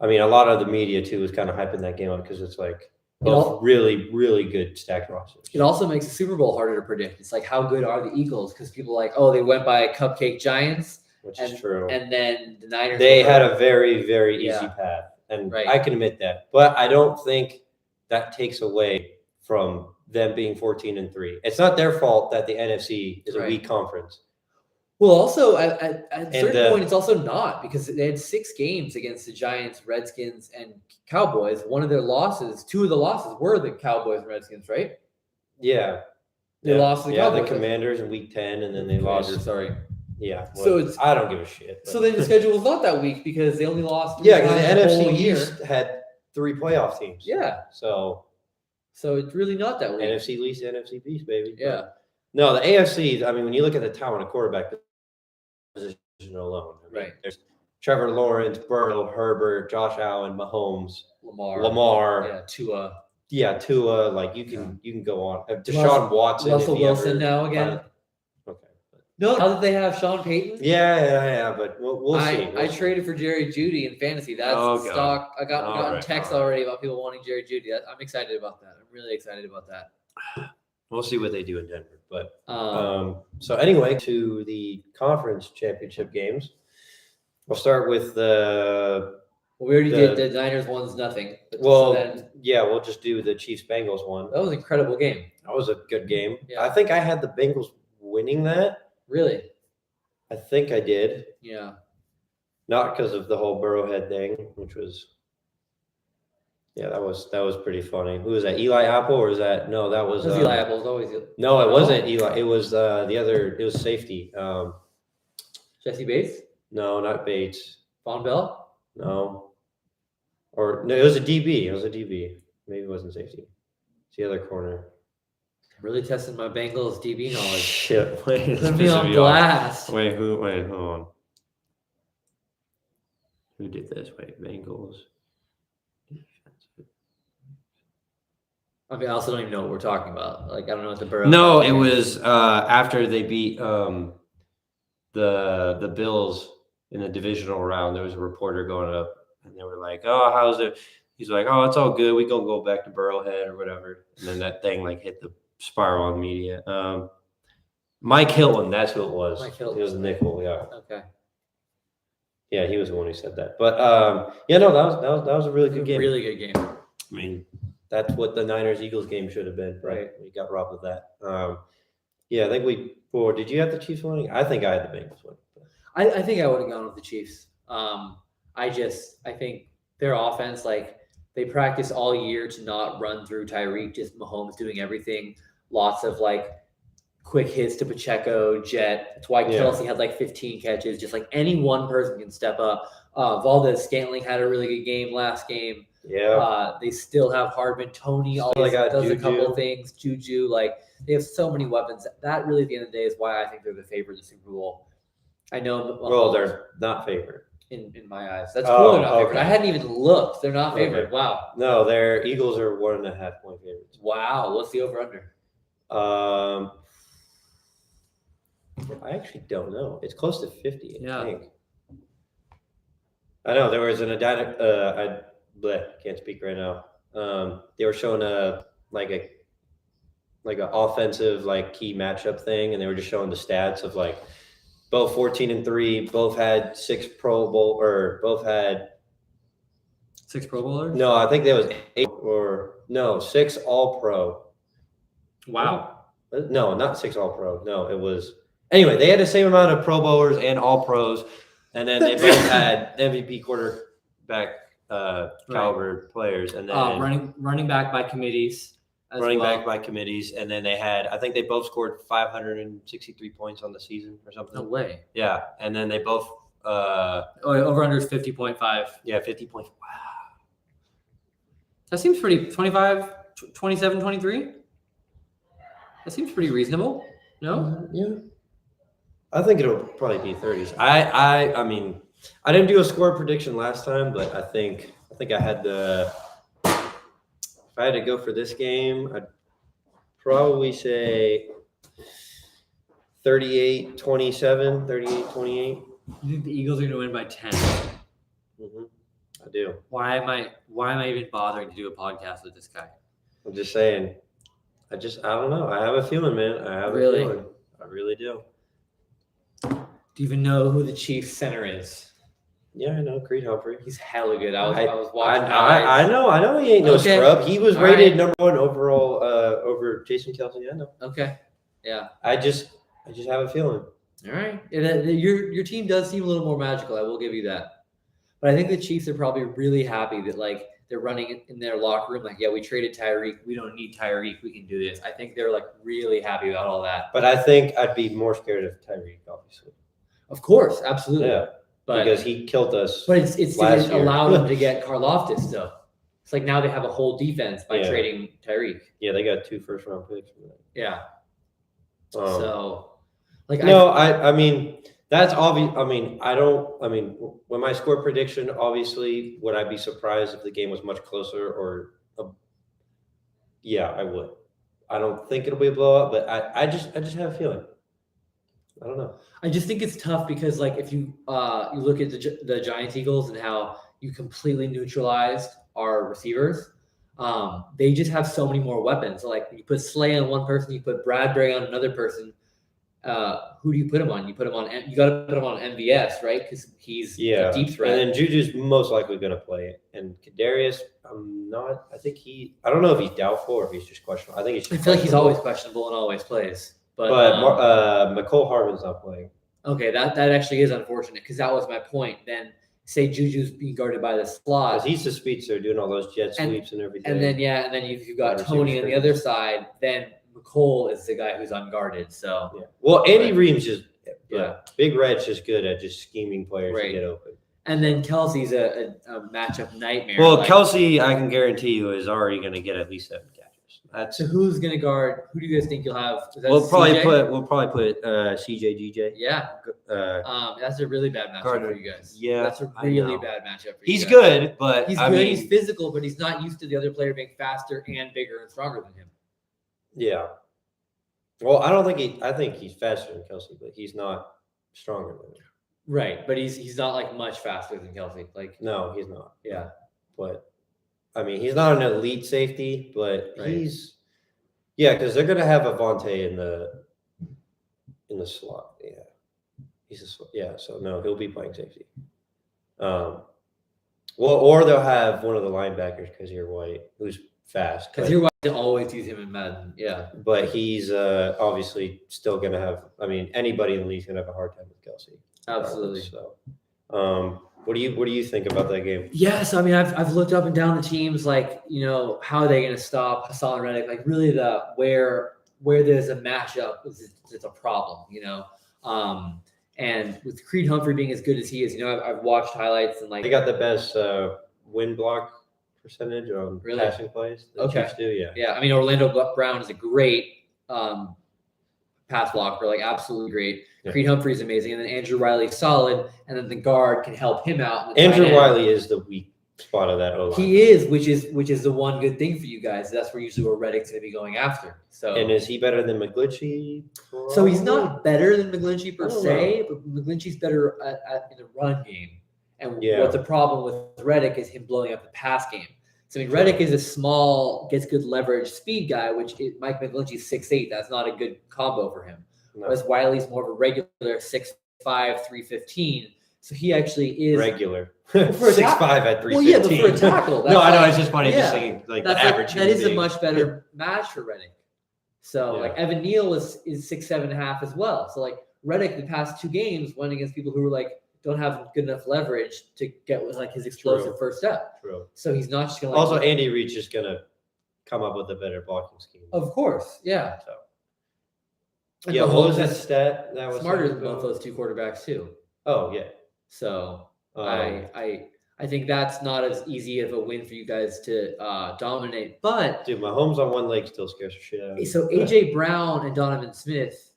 S2: I mean, a lot of the media, too, was kind of hyping that game up because it's like both really, really good stacked rosters.
S1: It also makes the Super Bowl harder to predict. It's like, how good are the Eagles? Because people are like, oh, they went by cupcake Giants.
S2: Which is true.
S1: And then the Niners.
S2: They had a very, very easy path. And I can admit that. But I don't think that takes away from them being 14-3. It's not their fault that the NFC is a weak conference.
S1: Well, also at a certain point, it's also not, because they had 6 games against the Giants, Redskins, and Cowboys. One of their losses, 2 of the losses were the Cowboys and Redskins, right?
S2: Yeah.
S1: They lost to the Cowboys.
S2: The Commanders in Week 10, and then they lost. Yeah.
S3: So
S2: well, I don't give a shit.
S3: So then the schedule was not that weak because they only lost.
S2: Yeah, because the
S3: times whole
S2: NFC
S3: year.
S2: East had 3 playoff teams.
S3: Yeah.
S2: So
S3: it's really not that weak.
S2: NFC East, NFC Beast, baby.
S3: Yeah.
S2: But no, the AFC. I mean, when you look at the talent of quarterback position alone,
S3: Right.
S2: There's Trevor Lawrence, Burrow, Herbert, Josh Allen, Mahomes,
S3: Lamar.
S2: Yeah,
S3: Tua.
S2: Tua. Like you can go on. Deshaun Watson,
S3: Russell
S2: if he
S3: Wilson
S2: ever-
S3: now again.
S2: Okay.
S3: No, now that they have Sean Payton.
S2: Yeah. But we'll see.
S3: I traded for Jerry Judy in fantasy. That's stock. I gotten texts already about people wanting Jerry Judy. I'm excited about that. I'm really excited about that.
S2: We'll see what they do in Denver. But so anyway, to the conference championship games. We'll start with the.
S3: Well, we already did the Niners 1-0.
S2: We'll just do the Chiefs Bengals one.
S3: That was an incredible game.
S2: That was a good game.
S3: Yeah.
S2: I think I had the Bengals winning that.
S3: Really?
S2: I think I did.
S3: Yeah.
S2: Not because of the whole Burrowhead thing, which was. Yeah, that was pretty funny. Who was that? Eli Apple, or is that no? That was
S3: Eli Apple. It's always
S2: no. It wasn't Eli. It was the other. It was safety.
S3: Jesse Bates.
S2: No, not Bates.
S3: Von Bell.
S2: No. Or no, it was a DB. Maybe it wasn't safety. It's the other corner.
S3: Really testing my Bengals DB knowledge.
S2: Shit. Wait,
S3: Put me on blast.
S2: Wait, hold on. Who did this? Wait, Bengals.
S3: I mean, I also don't even know what we're talking about. Like, I don't know what the Burrow.
S2: No, it was after they beat the Bills in the divisional round. There was a reporter going up, and they were like, "Oh, how's it?" He's like, "Oh, it's all good. We gonna go back to Burrowhead or whatever." And then that thing like hit the spiral on media. Mike Hilton, that's who it was.
S3: Mike Hilton.
S2: It was nickel, yeah.
S3: Okay.
S2: Yeah, he was the one who said that. But that was a really good game.
S3: Really good game.
S2: I mean, that's what the Niners-Eagles game should have been, right? We got robbed of that. I think did you have the Chiefs winning? I think I had the Bengals winning.
S3: I think I would have gone with the Chiefs. I think their offense, like, they practice all year to not run through Tyreek, just Mahomes doing everything. Lots of like quick hits to Pacheco, Jet. That's why Kelsey had like 15 catches. Just like any one person can step up. Valdez-Scantling had a really good game last game.
S2: Yeah.
S3: They still have Hardman. Tony always does a couple of things. Juju, like, they have so many weapons. That really, at the end of the day, is why I think they're the favorite in the Super Bowl. I know.
S2: Well, they're not favored.
S3: In my eyes. That's cool. They're not favored.
S2: Okay.
S3: I hadn't even looked. They're not favored.
S2: Okay.
S3: Wow.
S2: No, their Eagles are 1.5 point favorites.
S3: Wow. What's the over-under?
S2: I actually don't know. It's close to 50, I think. I know there was can't speak right now. They were showing an offensive like key matchup thing, and they were just showing the stats of like both 14-3, both had 6 Pro Bowl, or both had
S3: 6 Pro Bowlers?
S2: No, I think there was 6 All Pro.
S3: Wow.
S2: No, not 6 All Pro. No, it was anyway. They had the same amount of Pro Bowlers and All Pros, and then they both had MVP quarterback caliber players, and then
S3: running back by committees.
S2: Back by committees, and then they had, I think they both scored 563 points on the season or something.
S3: No way.
S2: Yeah, and then they both
S3: over under is 50.5.
S2: Yeah, 50 points. Wow.
S3: That seems pretty 25, 27, 23. That seems pretty reasonable. No?
S2: Yeah. I think it'll probably be 30s. I mean, I didn't do a score prediction last time, but I think I had the. If I had to go for this game, I'd probably say 38-27, 38-28.
S3: You think the Eagles are going to win by 10?
S2: Mm-hmm. I do.
S3: Why am I even bothering to do a podcast with this guy?
S2: I'm just saying. I don't know. I have a feeling, man. I have a feeling. I really do.
S3: Do you even know who the Chiefs center is?
S2: Yeah, I know Creed Humphrey.
S3: He's hella good. I was watching.
S2: I know he ain't no scrub. He was rated number 1 overall over Jason Kelsey. I know. Okay. Yeah. I just have a feeling.
S3: All right. Your team does seem a little more magical. I will give you that. But I think the Chiefs are probably really happy that like they're running in their locker room like, yeah, we traded Tyreek. We don't need Tyreek. We can do this. I think they're like really happy about all that.
S2: But I think I'd be more scared of Tyreek, obviously.
S3: Of course, absolutely.
S2: Yeah,
S3: But
S2: because he killed us.
S3: but it's
S2: last
S3: it
S2: year.
S3: allowed them to get Karloftis though. It's like now they have a whole defense by
S2: Yeah.
S3: trading Tyreek.
S2: Yeah, they got 2 first-round picks from that.
S3: Yeah.
S2: Um,
S3: So, like,
S2: No, I mean that's obvious. I mean, when my score prediction, obviously, would I be surprised if the game was much closer? Yeah, I would. I don't think it'll be a blowout, but I just have a feeling. I don't know.
S3: I just think it's tough because, like, if you you look at the Giants Eagles and how you completely neutralized our receivers, they just have so many more weapons. So, like, you put Slay on one person, you put Bradbury on another person. Who do you put him on? You put him on. You got to put him on MVS, right? Because he's a deep threat.
S2: And then Juju's most likely going to play, and Kadarius, I'm not. I don't know if he's doubtful or if he's just questionable. I think he's.
S3: I feel like he's always questionable and always plays. But
S2: McCole Hardman's not playing.
S3: Okay, that actually is unfortunate because that was my point. Then say Juju's being guarded by the slot.
S2: Because he's the speedster doing all those jet
S3: And-
S2: sweeps and everything.
S3: And then you've got
S2: Wide
S3: Tony on the
S2: receiver
S3: other side. Then McCole is the guy who's unguarded. So
S2: yeah. Well, Andy
S3: Right.
S2: Ream's just
S3: Yeah.
S2: Big Red's just good at just scheming players
S3: Right.
S2: to get open.
S3: and then Kelsey's a matchup nightmare.
S2: Well,
S3: like-
S2: Kelsey, I can guarantee you, is already going to get at least 7 catches. That's
S3: So who's gonna guard? Who do you guys think you'll have? Is that
S2: we'll probably
S3: CJ?
S2: put CJ DJ.
S3: Yeah, that's a really bad matchup
S2: Gardner.
S3: for you guys.
S2: Yeah,
S3: that's a
S2: I
S3: really
S2: know.
S3: bad matchup for you
S2: He's
S3: guys.
S2: good, but
S3: He's
S2: I
S3: good.
S2: mean,
S3: He's physical, but he's not used to the other player being faster and bigger and stronger than him.
S2: yeah. Well, I think he's faster than Kelsey, but he's not stronger than him.
S3: Right, but he's not like much faster than Kelsey. Like,
S2: No, he's not.
S3: yeah,
S2: But I mean, he's not an elite safety, but
S3: Right.
S2: because they're gonna have Avante in the slot. Yeah, so no, he'll be playing safety. Well, or they'll have one of the linebackers because you're white, who's fast.
S3: because
S2: but-
S3: you're right to always use him in Madden. Yeah,
S2: but he's obviously still gonna have. I mean, anybody in the league's gonna have a hard time with Kelsey.
S3: absolutely.
S2: So, what do you think about that game?
S3: Yeah, so I mean, I've looked up and down the teams, like, how are they going to stop Hassan Reddick? Like, really, where there's a matchup it's a problem, And with Creed Humphrey being as good as he is, I've watched highlights and like
S2: They got the best win block percentage on
S3: Really?
S2: passing plays. The
S3: Okay.
S2: Chiefs do, yeah.
S3: yeah, I mean, Orlando Brown is a great pass blocker, like absolutely great.
S2: Yeah.
S3: Creed Humphrey's amazing, and then Andrew Riley's solid, and then the guard can help him out. and the tight
S2: Andrew
S3: end.
S2: Wiley is the weak spot of that O-line.
S3: He is, which is the one good thing for you guys. That's where usually where Reddick's going to be going after. So
S2: And is he better than McGlinchey?
S3: So he's not better than McGlinchey per
S2: I don't
S3: se, but McGlinchey's better in the run game. And
S2: Yeah.
S3: what the problem with Reddick is him blowing up the pass game. So I mean, Reddick is a small, gets good leverage speed guy, Mike McGlinchey's 6'8". That's not a good combo for him.
S2: No.
S3: Whereas Wiley's more of a regular 6'5", 315. So he actually is
S2: regular.
S3: For a
S2: 6'5" at 315.
S3: Well, yeah, but for a tackle,
S2: No, I know.
S3: like-
S2: It's just funny.
S3: yeah.
S2: Just thinking like the
S3: That's like,
S2: average.
S3: that
S2: human
S3: is a
S2: being.
S3: much better match for Reddick. So
S2: Yeah.
S3: like Evan Neal is 6'7.5" as well. So like Reddick the past 2 games went against people who were like don't have good enough leverage to get with like his explosive
S2: True.
S3: first step.
S2: True.
S3: So he's not just gonna
S2: Also, Andy Reid's just gonna come up with a better blocking scheme.
S3: of course, yeah.
S2: So.
S3: And
S2: Yeah, what
S3: Mahomes
S2: was that
S3: is
S2: stat? That was
S3: smarter
S2: something
S3: than both
S2: about-
S3: those 2 quarterbacks too.
S2: Oh yeah.
S3: So
S2: Um,
S3: I think that's not as easy of a win for you guys to dominate. But
S2: Dude, Mahomes on one leg still scares the shit out of me.
S3: so AJ Brown and Donovan Smith.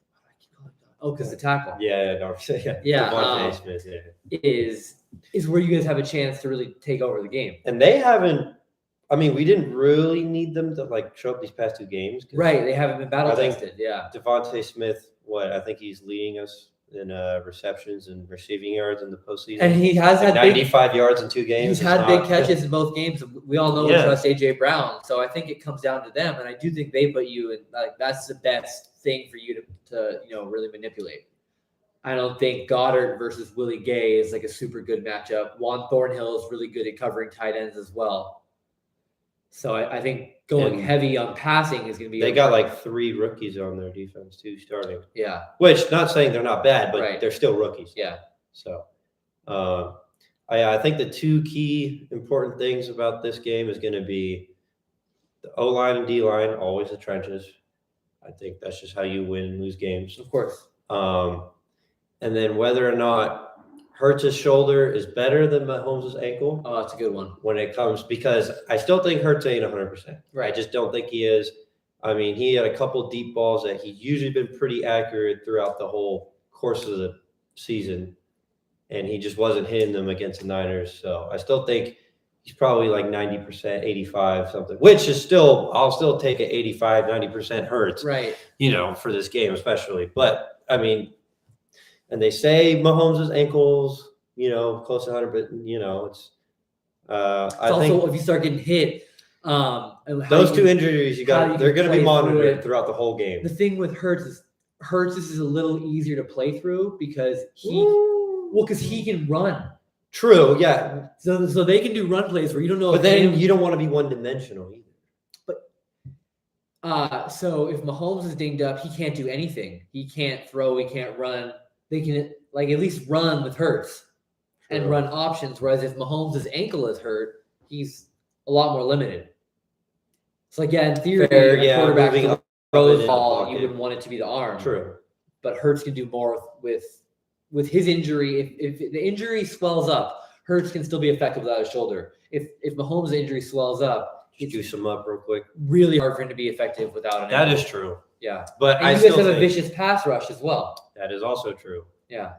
S3: Because the tackle.
S2: Yeah, no, yeah,
S3: Yeah,
S2: Devontae Smith, yeah.
S3: is where you guys have a chance to really take over the game.
S2: And they haven't. I mean, we didn't really need them to like show up these past 2 games. 'cause
S3: Right. They haven't been battle
S2: I think-
S3: tested. Yeah.
S2: Devontae Smith, I think he's leading us in receptions and receiving yards in the postseason.
S3: And he has
S2: Like
S3: had big
S2: 95 yards in 2 games.
S3: he's
S2: is
S3: had big
S2: not-
S3: catches in both games. We all know we
S2: Yeah.
S3: trust AJ Brown. So I think it comes down to them. And I do think they put you in like that's the best thing for you to really manipulate. I don't think Goddard versus Willie Gay is like a super good matchup. Juan Thornhill is really good at covering tight ends as well. So I think going
S2: And
S3: heavy on passing is going to be.
S2: They got like 3 rookies on their defense too, starting.
S3: yeah,
S2: Which, not saying they're not bad, but
S3: Right.
S2: they're still rookies.
S3: yeah,
S2: So, I think the 2 key important things about this game is going to be the O line and D line, always the trenches. I think that's just how you win and lose games.
S3: of course.
S2: and then whether or not Hurts' shoulder is better than Mahomes' ankle
S3: Oh, that's a good one.
S2: when it comes, because I still think Hurts ain't 100%. I
S3: Right.
S2: just don't think he is. I mean, he had a couple deep balls that he's usually been pretty accurate throughout the whole course of the season, and he just wasn't hitting them against the Niners. So I still think he's probably like 90%, 85 something, which is still, I'll still take an 85, 90% Hurts,
S3: Right.
S2: for this game especially. But I mean, and they say Mahomes' ankles, close to 100, but it's
S3: It's
S2: I
S3: also
S2: think
S3: if you start getting hit, and how
S2: those
S3: you
S2: two
S3: can-
S2: injuries
S3: how you
S2: they're
S3: can
S2: going to be
S3: play through
S2: monitored
S3: it.
S2: throughout the whole game.
S3: The thing with Hurts this is a little easier to play through because because he can run.
S2: True, yeah,
S3: So they can do run plays where you don't know.
S2: but
S3: if
S2: then
S3: him-
S2: you don't want to be one dimensional either.
S3: So if Mahomes is dinged up, he can't do anything. He can't throw. He can't run. They can at least run with Hurts and
S2: True.
S3: run options. Whereas if Mahomes' ankle is hurt, he's a lot more limited. So yeah, in theory,
S2: Fair,
S3: a
S2: yeah,
S3: quarterback
S2: moving up
S3: throws
S2: and
S3: the
S2: in the
S3: ball, you
S2: pocket.
S3: wouldn't want it to be the arm.
S2: True.
S3: But Hurts can do more with his injury. If the injury swells up, Hurts can still be effective without his shoulder. If Mahomes' injury swells up,
S2: Just juice them up real quick.
S3: really hard for him to be effective without an
S2: That
S3: ankle.
S2: is true.
S3: Yeah.
S2: But
S3: And
S2: I
S3: you
S2: still
S3: guys have a
S2: think
S3: vicious pass rush as well.
S2: that is also true.
S3: Yeah.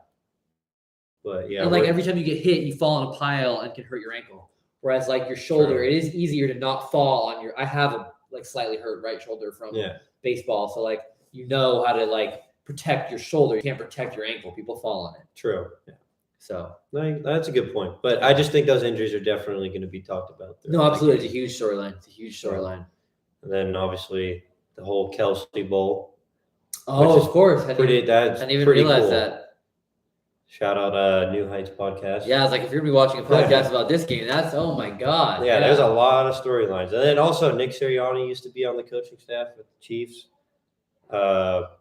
S2: But yeah,
S3: And every time you get hit, you fall in a pile and can hurt your ankle. Whereas your shoulder,
S2: True.
S3: it is easier to not fall on your. I have a slightly hurt right shoulder from
S2: yeah,
S3: baseball, so you know how to protect your shoulder. You can't protect your ankle. People fall on it.
S2: true. Yeah.
S3: So
S2: No, that's a good point. But I just think those injuries are definitely going to be talked about.
S3: no,
S2: throughout the
S3: absolutely, it's a
S2: game.
S3: huge storyline. It's a huge storyline.
S2: And then obviously the whole Kelsey Bowl.
S3: Oh,
S2: Which is
S3: of course. I
S2: Pretty.
S3: didn't,
S2: That's
S3: I didn't even
S2: pretty
S3: realize
S2: cool.
S3: that.
S2: Shout out New Heights podcast.
S3: Yeah, it's if you're gonna be watching a podcast about this game, that's oh my god.
S2: Yeah, there's a lot of storylines. And then also Nick Sirianni used to be on the coaching staff with the Chiefs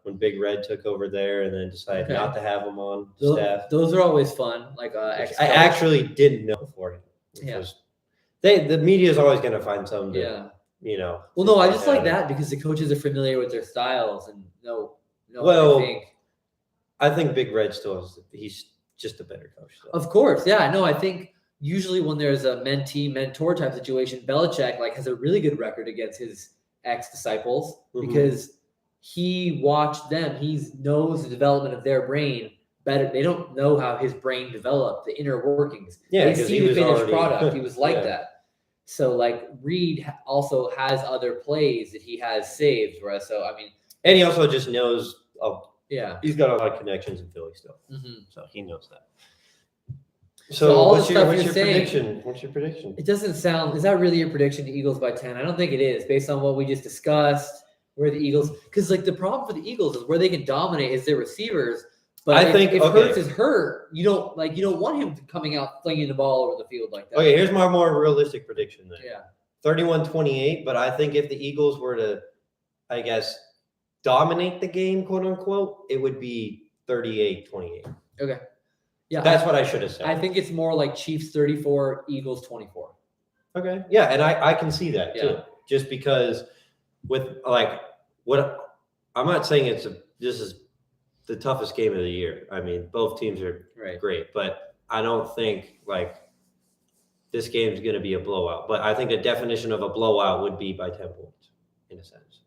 S2: when Big Red took over there and then decided
S3: Okay.
S2: not to have him on
S3: Those,
S2: staff.
S3: those are always fun.
S2: I actually didn't know beforehand.
S3: Yeah.
S2: The media is always going to find something to,
S3: yeah. Well, no, I just like that because the coaches are familiar with their styles and
S2: Well,
S3: I think.
S2: I think Big Red he's just a better coach. So.
S3: Of course, yeah. No, I think usually when there's a mentee-mentor type situation, Belichick has a really good record against his ex-disciples
S2: Mhm.
S3: because he watched them. He knows the development of their brain better. They don't know how his brain developed, the inner workings.
S2: Yeah,
S3: they
S2: 'cause
S3: see
S2: he
S3: the
S2: was
S3: finished
S2: already-
S3: product. He was like
S2: Yeah.
S3: that. So Reed also has other plays that he has saved. Whereas,
S2: And he also just knows,
S3: yeah.
S2: he's got a lot of connections in Philly still.
S3: Mhm.
S2: So he knows that.
S3: So
S2: So
S3: all the
S2: what's your,
S3: stuff
S2: what's
S3: you're
S2: your
S3: saying-
S2: prediction? What's your prediction?
S3: It doesn't sound. Is that really your prediction to Eagles by 10? I don't think it is, based on what we just discussed. Where the Eagles, because the problem for the Eagles is where they can dominate is their receivers. But
S2: I
S3: if,
S2: think-
S3: if
S2: okay.
S3: Hurts is hurt, you don't want him coming out flinging the ball over the field like that.
S2: Okay, here's my more realistic prediction then.
S3: Yeah.
S2: 31-28, but I think if the Eagles were to, I guess, dominate the game, quote unquote, it would be 38-28.
S3: Okay. Yeah.
S2: That's what I should have said.
S3: I think it's more like Chiefs 34, Eagles 24.
S2: Okay. Yeah, and I can see that too.
S3: Yeah.
S2: Just because with what I'm not saying this is the toughest game of the year. I mean, both teams are
S3: Right.
S2: great, but I don't think this game is going to be a blowout. But I think the definition of a blowout would be by 10 points in a sense.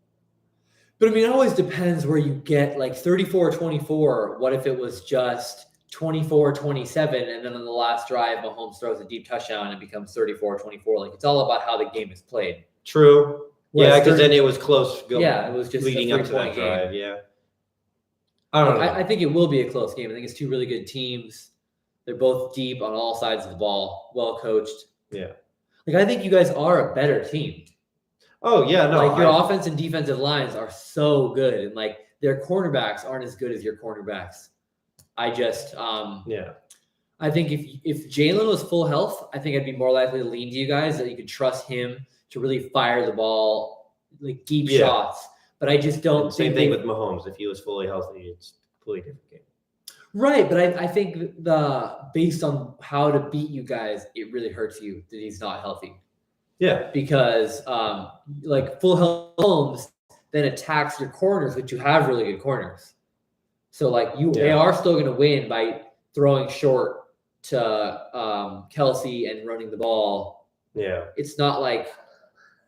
S3: But it always depends where you get 34-24. What if it was just 24-27 and then on the last drive Mahomes throws a deep touchdown and it becomes 34-24? It's all about how the game is played.
S2: True.
S3: Whereas
S2: Yeah, because
S3: 30
S2: then it was close.
S3: Yeah, it was just
S2: leading
S3: a
S2: up to that
S3: 3-point game.
S2: drive. Yeah. I don't know.
S3: I think it will be a close game. I think it's two really good teams. They're both deep on all sides of the ball, well coached.
S2: Yeah.
S3: I think you guys are a better team.
S2: Oh yeah, no.
S3: Your offense and defensive lines are so good, and their cornerbacks aren't as good as your cornerbacks. I just
S2: yeah.
S3: I think if Jalen was full health, I think I'd be more likely to lean to you guys that you could trust him to really fire the ball, deep
S2: Yeah.
S3: shots. But I just don't
S2: And same
S3: think
S2: thing
S3: they-
S2: with Mahomes. If he was fully healthy, it's a completely different game.
S3: right. But I think based on how to beat you guys, it really hurts you that he's not healthy.
S2: Yeah.
S3: Because full health Mahomes then attacks your corners, which you have really good corners. So like they
S2: Yeah.
S3: are still going to win by throwing short to Kelsey and running the ball.
S2: Yeah.
S3: It's not like,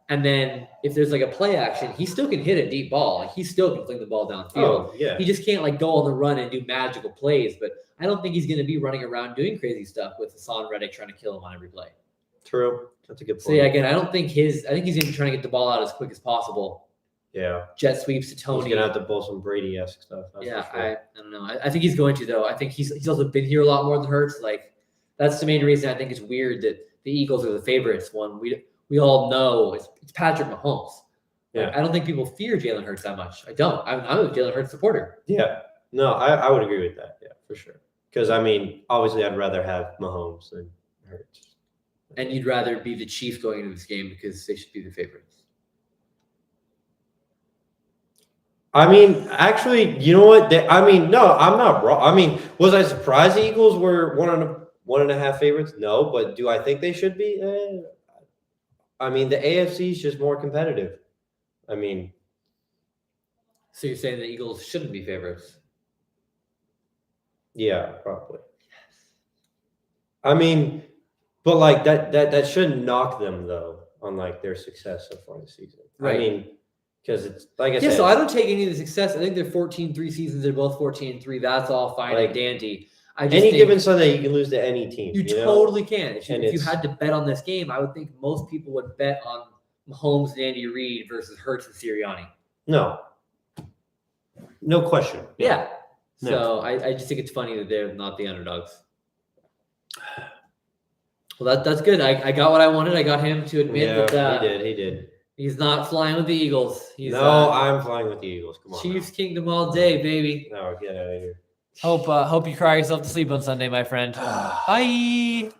S3: and then if there's like a play action, he still can hit a deep ball. Like he still can fling the ball downfield.
S2: Oh, yeah.
S3: He just can't like go on the run and do magical plays. But I don't think he's going to be running around doing crazy stuff with Hassan Reddick trying to kill him on every play.
S2: True. That's a good point.
S3: So yeah, again, I think he's going to be trying to get the ball out as quick as possible.
S2: Yeah.
S3: Jet sweeps to
S2: He's
S3: Tony.
S2: gonna have to pull some Brady-esque stuff. That's
S3: Yeah,
S2: for sure.
S3: I don't know. I think he's going to though. I think he's also been here a lot more than Hurts. Like that's the main reason I think it's weird that the Eagles are the favorites. One we all know it's Patrick Mahomes. Like,
S2: Yeah.
S3: I don't think people fear Jalen Hurts that much. I don't. I'm a Jalen Hurts supporter.
S2: Yeah. No, I would agree with that. Yeah, for sure. Because I mean, obviously, I'd rather have Mahomes than Hurts.
S3: And you'd rather be the Chiefs going into this game because they should be the favorites.
S2: I mean, actually, you know what? No, I'm not wrong. I mean, was I surprised the Eagles were 1.5 favorites? No, but do I think they should be? I mean, the AFC is just more competitive. I mean,
S3: So you're saying the Eagles shouldn't be favorites?
S2: yeah, probably. I mean, but like that shouldn't knock them though on like their success so far this season.
S3: Right.
S2: I mean, because it's like I
S3: Yeah,
S2: said.
S3: so I don't take any of the success. I think they're 14-3 seasons. They're both 14-3. That's all fine
S2: Like,
S3: and dandy. I just
S2: any
S3: think
S2: given Sunday, you can lose to any team.
S3: you
S2: know?
S3: totally can. If
S2: And
S3: you
S2: it's-
S3: had to bet on this game, I would think most people would bet on Mahomes and Andy Reid versus Hurts and Sirianni.
S2: No question.
S3: Yeah.
S2: No.
S3: So I just think it's funny that they're not the underdogs. Well, that's good. I got what I wanted. I got him to admit that
S2: He did.
S3: he's not flying with the Eagles. He's
S2: No, I'm flying with the Eagles. Come on.
S3: Chiefs Kingdom all day, baby.
S2: No, get out of here.
S3: Hope you cry yourself to sleep on Sunday, my friend. Bye.